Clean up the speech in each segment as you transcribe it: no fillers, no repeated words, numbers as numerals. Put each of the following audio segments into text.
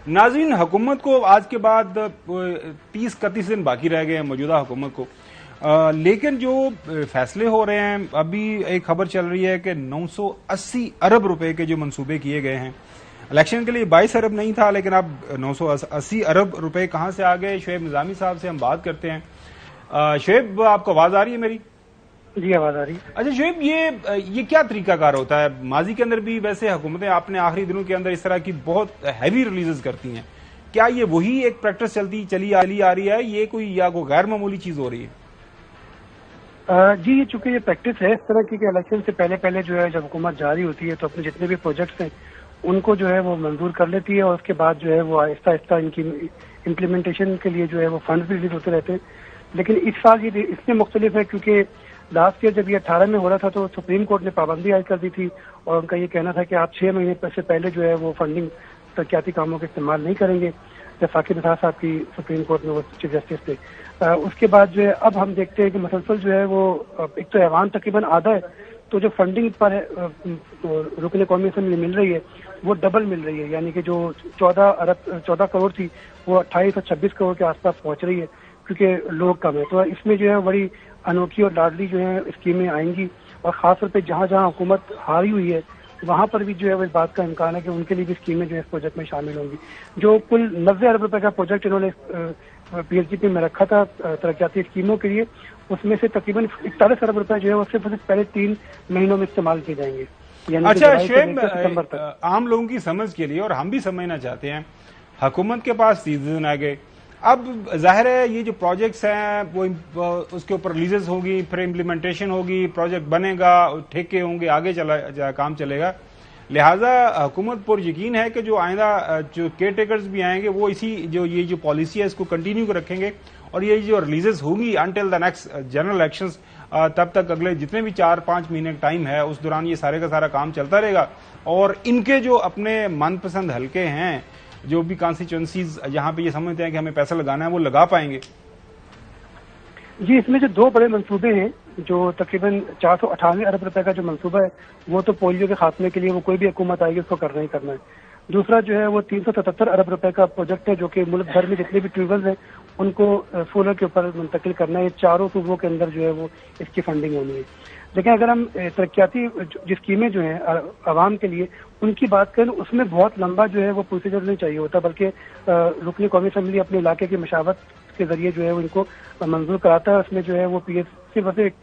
नाज़रीन, हुकूमत को आज के बाद 30-31 दिन बाकी रह गए हैं मौजूदा हुकूमत को, लेकिन जो फैसले हो रहे हैं, अभी एक खबर चल रही है कि 980 अरब रुपए के जो मंसूबे किए गए हैं इलेक्शन के लिए, 22 अरब नहीं था लेकिन अब 980 अरब रुपए कहां से आ गए। शोएब निजामी साहब से हम बात करते हैं। शोएब, आपको आवाज आ रही है मेरी? जी, आवाज आ रही है। अच्छा शोएब, ये क्या तरीकाकार होता है? माजी के अंदर भी वैसे हुकूमतें आपने आखिरी दिनों के अंदर इस तरह की बहुत हैवी रिलीजेस करती हैं, क्या ये वही एक प्रैक्टिस चली आ रही है, ये कोई गैर मामूली चीज हो रही है? जी, ये चूंकि ये प्रैक्टिस है इस तरह की कि इलेक्शन से पहले जो है जब हुकूमत जारी होती है तो अपने जितने भी प्रोजेक्ट्स हैं उनको जो है वो मंजूर कर लेती है और उसके बाद जो है वो आहिस्ता आहिस्ता इनकी इम्प्लीमेंटेशन के लिए जो है वो फंड भी रिलीज होते रहते हैं। लेकिन इस साल ये इसमें मुख्तलिफ है क्योंकि लास्ट ईयर जब ये 18 में हो रहा था तो सुप्रीम कोर्ट ने पाबंदी आयद कर दी थी और उनका ये कहना था कि आप 6 महीने से पहले जो है वो फंडिंग तरक्याती कामों का इस्तेमाल नहीं करेंगे, जब फाकिर नसार साहब की सुप्रीम कोर्ट में वो चीफ जस्टिस थे। उसके बाद जो है अब हम देखते हैं कि मुसलसल जो है वो एक तो ऐवान तकरीबन आधा है, तो जो फंडिंग पर रुकन कौमी असेंबली मिल रही है वो डबल मिल रही है, यानी कि जो 14 करोड़ थी वो 28 और 26 करोड़ के आसपास पहुंच रही है क्योंकि लोग कम है। तो इसमें जो है बड़ी अनोखी और लाडली जो है स्कीमें आएंगी और खासतौर पे जहां जहां हुकूमत हारी हुई है वहां पर भी जो है इस बात का इम्कान है कि उनके लिए भी स्कीमें जो है इस प्रोजेक्ट में शामिल होंगी। जो कुल 90 अरब रुपए का प्रोजेक्ट इन्होंने पीएचडीपी में रखा था तरक्याती स्कीमों के लिए, उसमें से तकरीबन 41 अरब रुपए जो है वो सिर्फ पहले 3 महीनों में इस्तेमाल किए जाएंगे। अच्छा शोएब, आम लोगों की समझ के लिए और हम भी समझना चाहते हैं, हुकूमत के पास 30 दिन आ गए, अब जाहिर है ये जो प्रोजेक्ट्स हैं वो उसके ऊपर रिलीजेस होगी, फिर इम्प्लीमेंटेशन होगी, प्रोजेक्ट बनेगा, ठेके होंगे, आगे काम चलेगा। लिहाजा हुकूमत पर यकीन है कि जो आइंदा जो केयर टेकर्स भी आएंगे वो ये जो पॉलिसी है इसको कंटिन्यू रखेंगे और ये जो रिलीजेस होंगी until the next general elections, तब तक अगले जितने भी 4-5 महीने का टाइम है उस दौरान ये सारे का सारा काम चलता रहेगा और इनके जो अपने मनपसंद हलके हैं, जो भी कॉन्स्टिट्यूएंसीज जहां पे ये समझते हैं कि हमें पैसा लगाना है, वो लगा पाएंगे। जी, इसमें जो 2 बड़े मंसूबे हैं, जो तकरीबन 498 अरब रुपए का जो मंसूबा है वो तो पोलियो के खात्मे के लिए वो कोई भी हुकूमत आएगी उसको करना ही करना है। दूसरा जो है वो 377 अरब रुपए का प्रोजेक्ट है जो कि मुल्क भर में जितने भी ट्यूबवेल्स हैं उनको सोलर के ऊपर मुंतकिल करना है। 4 सूबों के अंदर जो है वो इसकी फंडिंग होनी है। लेकिन अगर हम तरक्याती जो स्कीमें जो हैं आवाम के लिए उनकी बात करें, उसमें बहुत लंबा जो है वो प्रोसीजर नहीं चाहिए होता, बल्कि रुकनी कौमी असेंबली अपने इलाके की मशावत के जरिए जो है वो इनको मंजूर कराता है। उसमें जो है वो सिर्फ एक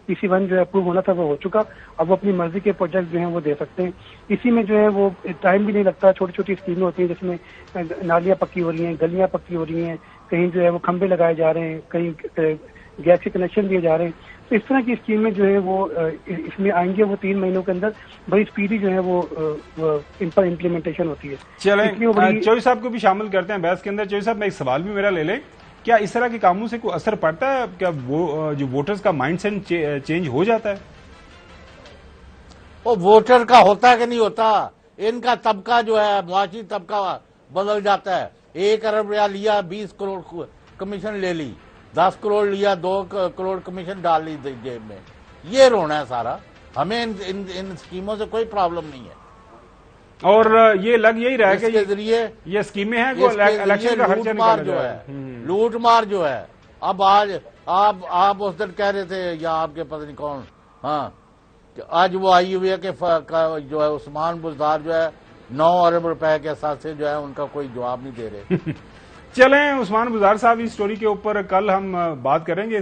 PC1 जो है अप्रूव होना था वो हो चुका, अब वो अपनी मर्जी के प्रोजेक्ट जो है वो दे सकते हैं। इसी में जो है वो टाइम भी नहीं लगता, छोटी छोटी स्कीमें होती हैं जिसमें नालियां पक्की हो रही हैं, गलियां पक्की हो रही हैं, कहीं जो है वो खंभे लगाए जा रहे हैं, कहीं गैस के कनेक्शन दिए जा रहे हैं। तो इस तरह की स्कीमें जो है वो इसमें आएंगे, वो 3 महीनों के अंदर बड़ी स्पीडी जो है वो इन पर इम्प्लीमेंटेशन होती है। चलें, चौधरी साहब को भी शामिल करते हैं बहस के अंदर। चौधरी साहब, मैं एक सवाल भी मेरा ले लें, क्या इस तरह के कामों से कोई असर पड़ता है? क्या वो जो वोटर्स का माइंडसेट चेंज हो जाता है? वो वोटर का होता है कि नहीं होता, इनका तबका जो है मुआशी तबका बदल जाता है। 1 अरब रुपया लिया, 20 करोड़ कमीशन ले ली, 10 करोड़ लिया, 2 करोड़ कमीशन डाल ली जेब में। ये रोना है सारा। हमें इन स्कीमों से कोई प्रॉब्लम नहीं है और ये लग यही रहा है कि इसके जरिए ये स्कीमें हैं जो इलेक्शन का खर्चा निकाला जो है, लूट मार जो है। अब आज आप उस दिन कह रहे थे या आपके पता नहीं कौन, हाँ, आज वो आई हुई है कि जो है उस्मान बुज़दार जो है 9 अरब रुपए के साथ से जो है उनका कोई जवाब नहीं दे रहे। चलें, उस्मान बुज़दार साहब इस स्टोरी के ऊपर कल हम बात करेंगे।